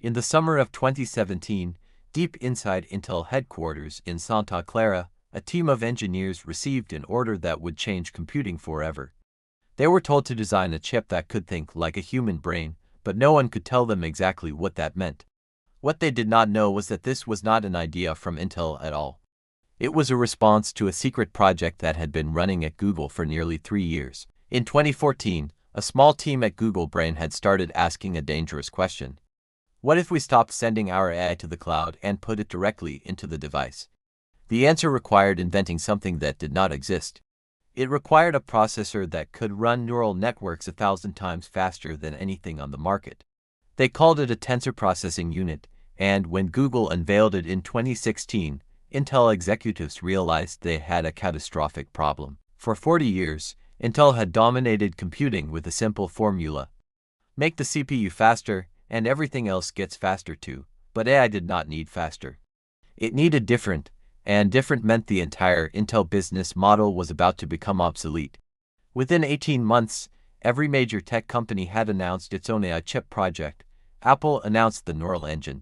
In the summer of 2017, deep inside Intel headquarters in Santa Clara, a team of engineers received an order that would change computing forever. They were told to design a chip that could think like a human brain, but no one could tell them exactly what that meant. What they did not know was that this was not an idea from Intel at all. It was a response to a secret project that had been running at Google for nearly 3 years. In 2014, a small team at Google Brain had started asking a dangerous question. What if we stopped sending our AI to the cloud and put it directly into the device? The answer required inventing something that did not exist. It required a processor that could run neural networks 1,000 times faster than anything on the market. They called it a Tensor Processing Unit, and when Google unveiled it in 2016, Intel executives realized they had a catastrophic problem. For 40 years, Intel had dominated computing with a simple formula. Make the CPU faster, and everything else gets faster too. But AI did not need faster. It needed different, and different meant the entire Intel business model was about to become obsolete. Within 18 months, every major tech company had announced its own AI chip project. Apple announced the Neural Engine.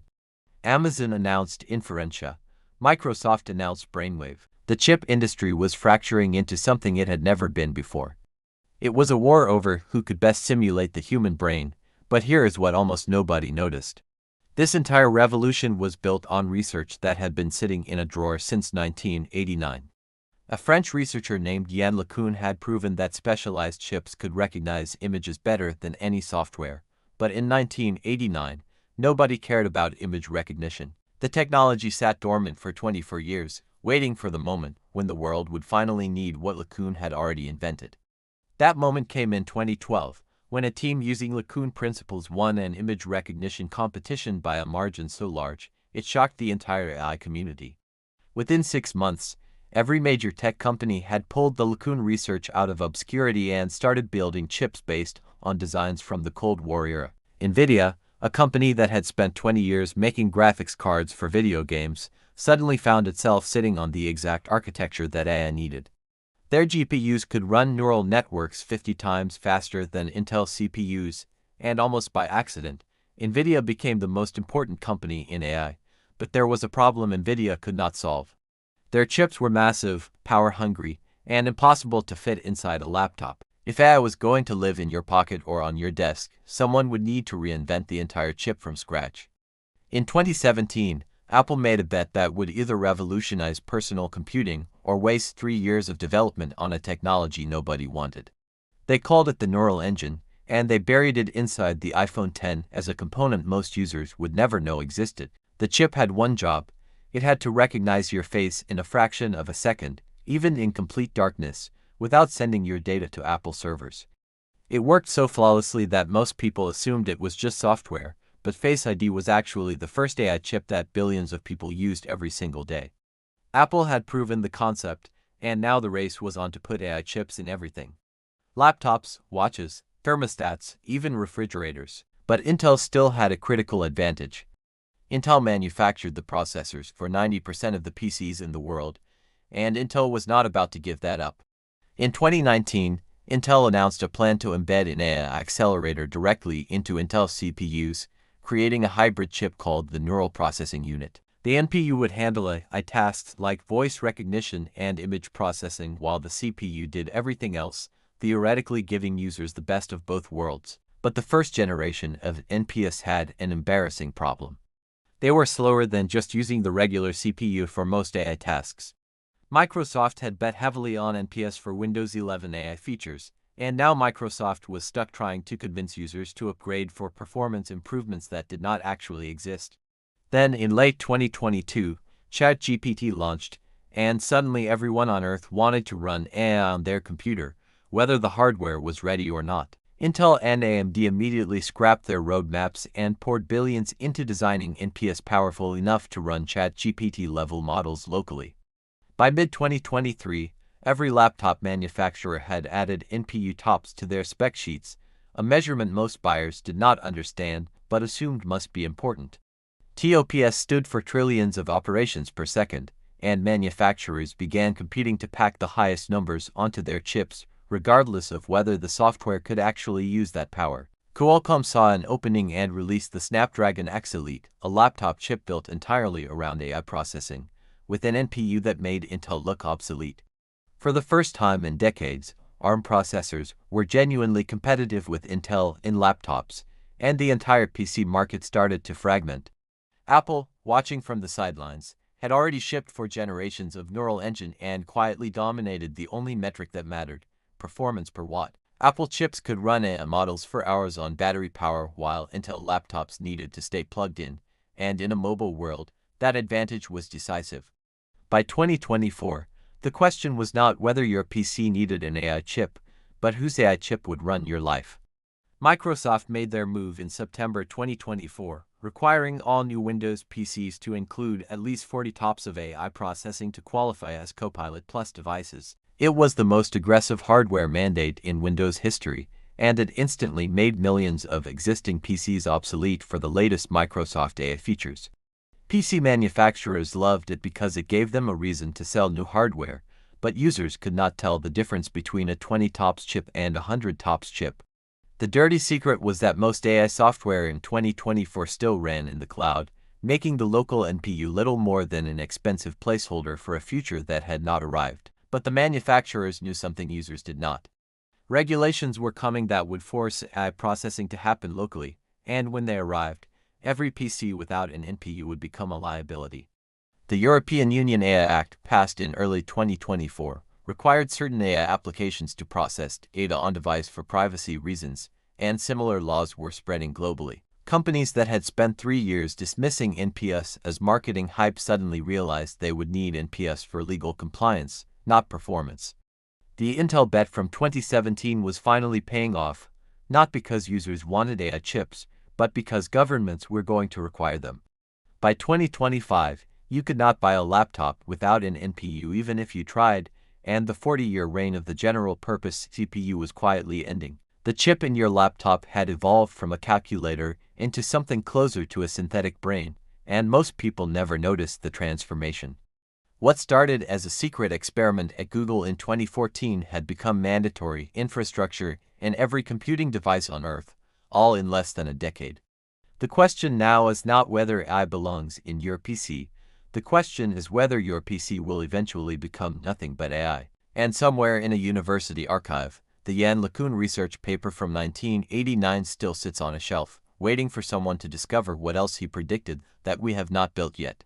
Amazon announced Inferentia. Microsoft announced Brainwave. The chip industry was fracturing into something it had never been before. It was a war over who could best simulate the human brain, but here is what almost nobody noticed. This entire revolution was built on research that had been sitting in a drawer since 1989. A French researcher named Yann LeCun had proven that specialized chips could recognize images better than any software, but in 1989, nobody cared about image recognition. The technology sat dormant for 24 years, waiting for the moment when the world would finally need what LeCun had already invented. That moment came in 2012, when a team using LeCun principles won an image recognition competition by a margin so large, it shocked the entire AI community. Within 6 months, every major tech company had pulled the LeCun research out of obscurity and started building chips based on designs from the Cold War era. NVIDIA, a company that had spent 20 years making graphics cards for video games, suddenly found itself sitting on the exact architecture that AI needed. Their GPUs could run neural networks 50 times faster than Intel CPUs, and almost by accident, NVIDIA became the most important company in AI. But there was a problem NVIDIA could not solve. Their chips were massive, power-hungry, and impossible to fit inside a laptop. If AI was going to live in your pocket or on your desk, someone would need to reinvent the entire chip from scratch. In 2017, Apple made a bet that would either revolutionize personal computing or waste 3 years of development on a technology nobody wanted. They called it the Neural Engine, and they buried it inside the iPhone X as a component most users would never know existed. The chip had one job. It had to recognize your face in a fraction of a second, even in complete darkness, without sending your data to Apple servers. It worked so flawlessly that most people assumed it was just software, but Face ID was actually the first AI chip that billions of people used every single day. Apple had proven the concept, and now the race was on to put AI chips in everything. Laptops, watches, thermostats, even refrigerators. But Intel still had a critical advantage. Intel manufactured the processors for 90% of the PCs in the world, and Intel was not about to give that up. In 2019, Intel announced a plan to embed an AI accelerator directly into Intel CPUs, creating a hybrid chip called the Neural Processing Unit. The NPU would handle AI tasks like voice recognition and image processing while the CPU did everything else, theoretically giving users the best of both worlds. But the first generation of NPUs had an embarrassing problem. They were slower than just using the regular CPU for most AI tasks. Microsoft had bet heavily on NPUs for Windows 11 AI features, and now Microsoft was stuck trying to convince users to upgrade for performance improvements that did not actually exist. Then, in late 2022, ChatGPT launched, and suddenly everyone on Earth wanted to run AI on their computer, whether the hardware was ready or not. Intel and AMD immediately scrapped their roadmaps and poured billions into designing NPUs powerful enough to run ChatGPT-level models locally. By mid-2023, every laptop manufacturer had added NPU tops to their spec sheets, a measurement most buyers did not understand but assumed must be important. TOPS stood for trillions of operations per second, and manufacturers began competing to pack the highest numbers onto their chips, regardless of whether the software could actually use that power. Qualcomm saw an opening and released the Snapdragon X Elite, a laptop chip built entirely around AI processing, with an NPU that made Intel look obsolete. For the first time in decades, ARM processors were genuinely competitive with Intel in laptops, and the entire PC market started to fragment. Apple, watching from the sidelines, had already shipped 4 generations of Neural Engine and quietly dominated the only metric that mattered: performance per watt. Apple chips could run AI models for hours on battery power while Intel laptops needed to stay plugged in, and in a mobile world, that advantage was decisive. By 2024, the question was not whether your PC needed an AI chip, but whose AI chip would run your life. Microsoft made their move in September 2024, requiring all new Windows PCs to include at least 40 TOPS of AI processing to qualify as Copilot Plus devices. It was the most aggressive hardware mandate in Windows history, and it instantly made millions of existing PCs obsolete for the latest Microsoft AI features. PC manufacturers loved it because it gave them a reason to sell new hardware, but users could not tell the difference between a 20 TOPS chip and a 100 TOPS chip. The dirty secret was that most AI software in 2024 still ran in the cloud, making the local NPU little more than an expensive placeholder for a future that had not arrived. But the manufacturers knew something users did not. Regulations were coming that would force AI processing to happen locally, and when they arrived, every PC without an NPU would become a liability. The European Union AI Act, passed in early 2024, required certain AI applications to process data on device for privacy reasons, and similar laws were spreading globally. Companies that had spent 3 years dismissing NPUs as marketing hype suddenly realized they would need NPUs for legal compliance, not performance. The Intel bet from 2017 was finally paying off, not because users wanted AI chips, but because governments were going to require them. By 2025, you could not buy a laptop without an NPU even if you tried, and the 40-year reign of the general-purpose CPU was quietly ending. The chip in your laptop had evolved from a calculator into something closer to a synthetic brain, and most people never noticed the transformation. What started as a secret experiment at Google in 2014 had become mandatory infrastructure in every computing device on Earth, all in less than a decade. The question now is not whether AI belongs in your PC. The question is whether your PC will eventually become nothing but AI. And somewhere in a university archive, the Yann LeCun research paper from 1989 still sits on a shelf, waiting for someone to discover what else he predicted that we have not built yet.